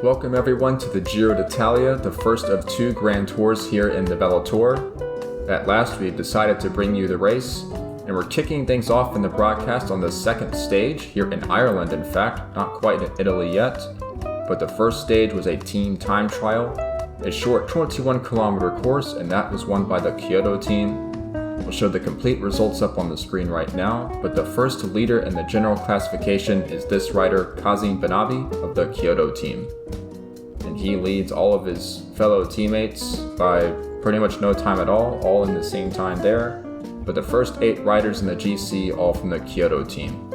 Welcome everyone to the Giro d'Italia, the first of two Grand Tours here in the VeloTour. At last we've decided to bring you the race, and we're kicking things off in the broadcast on the second stage, here in Ireland in fact, not quite in Italy yet. But the first stage was a team time trial, a short 21-kilometer course, and that was won by the Kyoto team. We'll show the complete results up on the screen right now, but the first leader in the general classification is this rider, Kazim Benavi of the Kyoto team. And he leads all of his fellow teammates by pretty much no time at all in the same time there. But the first 8 riders in the GC, all from the Kyoto team.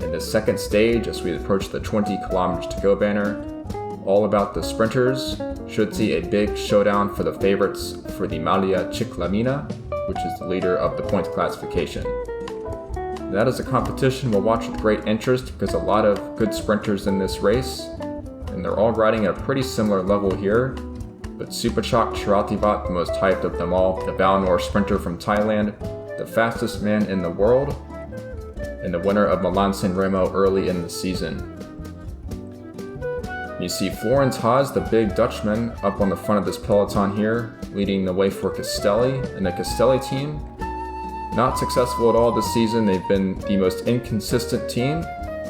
In the second stage, as we approach the 20 kilometers to go banner, all about the sprinters, should see a big showdown for the favorites for the Maglia Ciclamina, which is the leader of the points classification. That is a competition we'll watch with great interest because a lot of good sprinters in this race, and they're all riding at a pretty similar level here. But Supachak Chirativat, the most hyped of them all, the VeloTour sprinter from Thailand, the fastest man in the world, and the winner of Milan San Remo early in the season. You see Florence Haas, the big Dutchman, up on the front of this peloton here, leading the way for Castelli, and the Castelli team, not successful at all this season. They've been the most inconsistent team.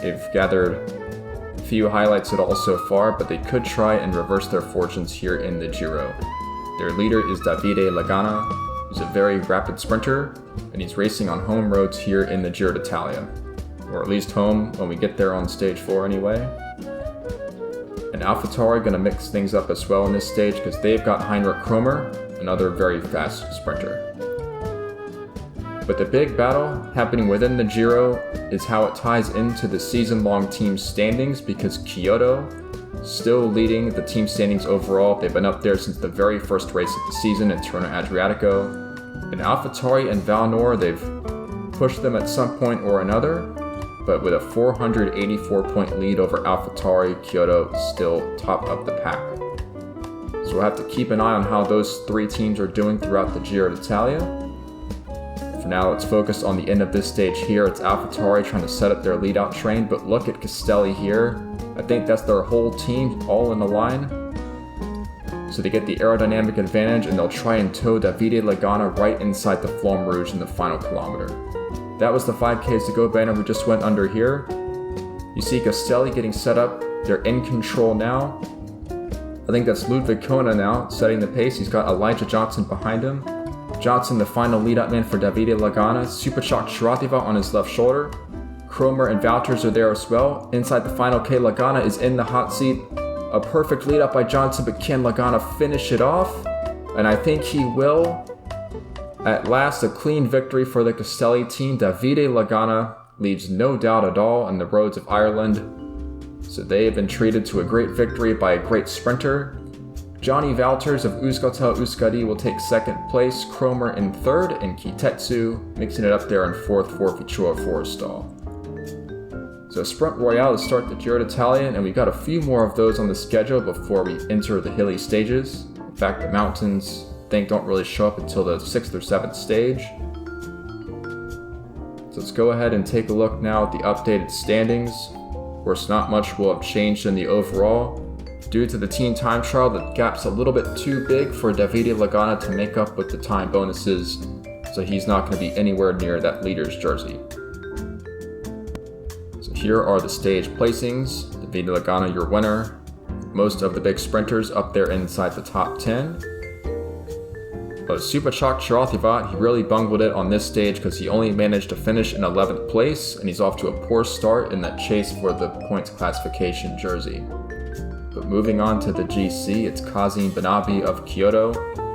They've gathered a few highlights at all so far, but they could try and reverse their fortunes here in the Giro. Their leader is Davide Lagana, who's a very rapid sprinter, and he's racing on home roads here in the Giro d'Italia, or at least home when we get there on stage 4 anyway. And AlphaTauri going to mix things up as well in this stage because they've got Heinrich Kromer, another very fast sprinter. But the big battle happening within the Giro is how it ties into the season-long team standings, because Kyoto still leading the team standings overall. They've been up there since the very first race of the season in Tirreno Adriatico. And AlphaTauri and VeloTour, they've pushed them at some point or another. But with a 484-point lead over AlphaTauri, Kyoto is still top of the pack. So we'll have to keep an eye on how those 3 teams are doing throughout the Giro d'Italia. For now, let's focus on the end of this stage here. It's AlphaTauri trying to set up their lead-out train, but look at Castelli here. I think that's their whole team all in the line. So they get the aerodynamic advantage, and they'll try and tow Davide Lagana right inside the Flamme Rouge in the final kilometer. That was the 5Ks to go banner we just went under here. You see Castelli getting set up. They're in control now. I think that's Ludwig Kona now setting the pace. He's got Elijah Johnson behind him. Johnson, the final lead-up man for Davide Lagana. Supachak Chirativat on his left shoulder. Kromer and Wouters are there as well. Inside the final K, Lagana is in the hot seat. A perfect lead-up by Johnson, but can Lagana finish it off? And I think he will. At last, a clean victory for the Castelli team. Davide Lagana leaves no doubt at all on the roads of Ireland. So they have been treated to a great victory by a great sprinter. Johnny Wouters of Euskaltel Euskadi will take second place, Kromer in third, and Kitetsu mixing it up there in fourth for Fichua Forrestal. So Sprint Royale to start the Giro d'Italia, and we've got a few more of those on the schedule before we enter the hilly stages. In fact, the mountains don't really show up until the 6th or 7th stage. So let's go ahead and take a look now at the updated standings. Of course, not much will have changed in the overall. Due to the team time trial, the gap's a little bit too big for Davide Lagana to make up with the time bonuses, so he's not going to be anywhere near that leader's jersey. So here are the stage placings. Davide Lagana, your winner. Most of the big sprinters up there inside the top 10. But Supachak Chirativat, he really bungled it on this stage because he only managed to finish in 11th place, and he's off to a poor start in that chase for the points classification jersey. But moving on to the GC, it's Kazim Benavi of Kyoto.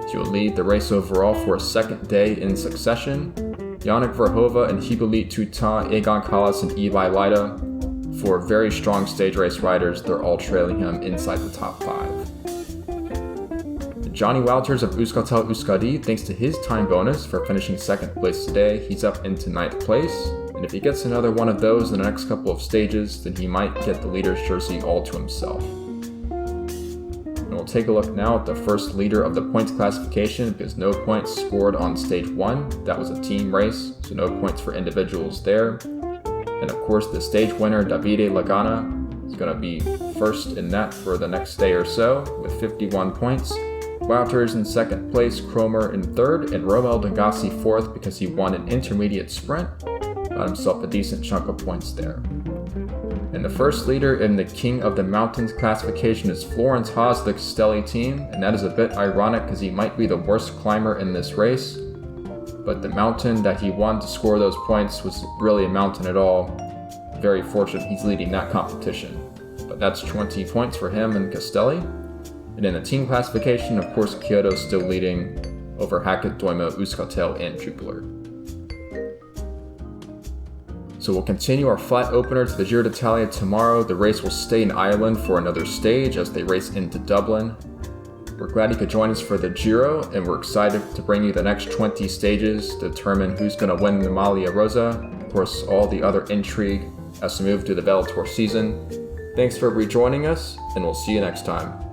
He will lead the race overall for a second day in succession. Yannick Verhova and Hippolyte Toutain, Egon Callas, and Eli Lida. For very strong stage race riders, they're all trailing him inside the top 5. Johnny Wouters of Euskaltel Euskadi, thanks to his time bonus for finishing second place today, he's up into 9th place. And if he gets another one of those in the next couple of stages, then he might get the leader's jersey all to himself. And we'll take a look now at the first leader of the points classification, because no points scored on stage 1. That was a team race, so no points for individuals there. And of course, the stage winner, Davide Lagana, He's going to be first in that for the next day or so with 51 points. Wouters in second place, Cromer in third, and Romel Degassi fourth because he won an intermediate sprint. Got himself a decent chunk of points there. And the first leader in the King of the Mountains classification is Florence Haas, the Castelli team, and that is a bit ironic because he might be the worst climber in this race. But the mountain that he won to score those points was really a mountain at all. Very fortunate he's leading that competition. But that's 20 points for him and Castelli. And in the team classification, of course, Kyoto's still leading over Hackett, Doimo, Euskaltel, and Jupiler. So we'll continue our flat opener to the Giro d'Italia tomorrow. The race will stay in Ireland for another stage as they race into Dublin. We're glad you could join us for the Giro, and we're excited to bring you the next 20 stages to determine who's going to win the Maglia Rosa. Of course, all the other intrigue as we move to the VeloTour season. Thanks for rejoining us, and we'll see you next time.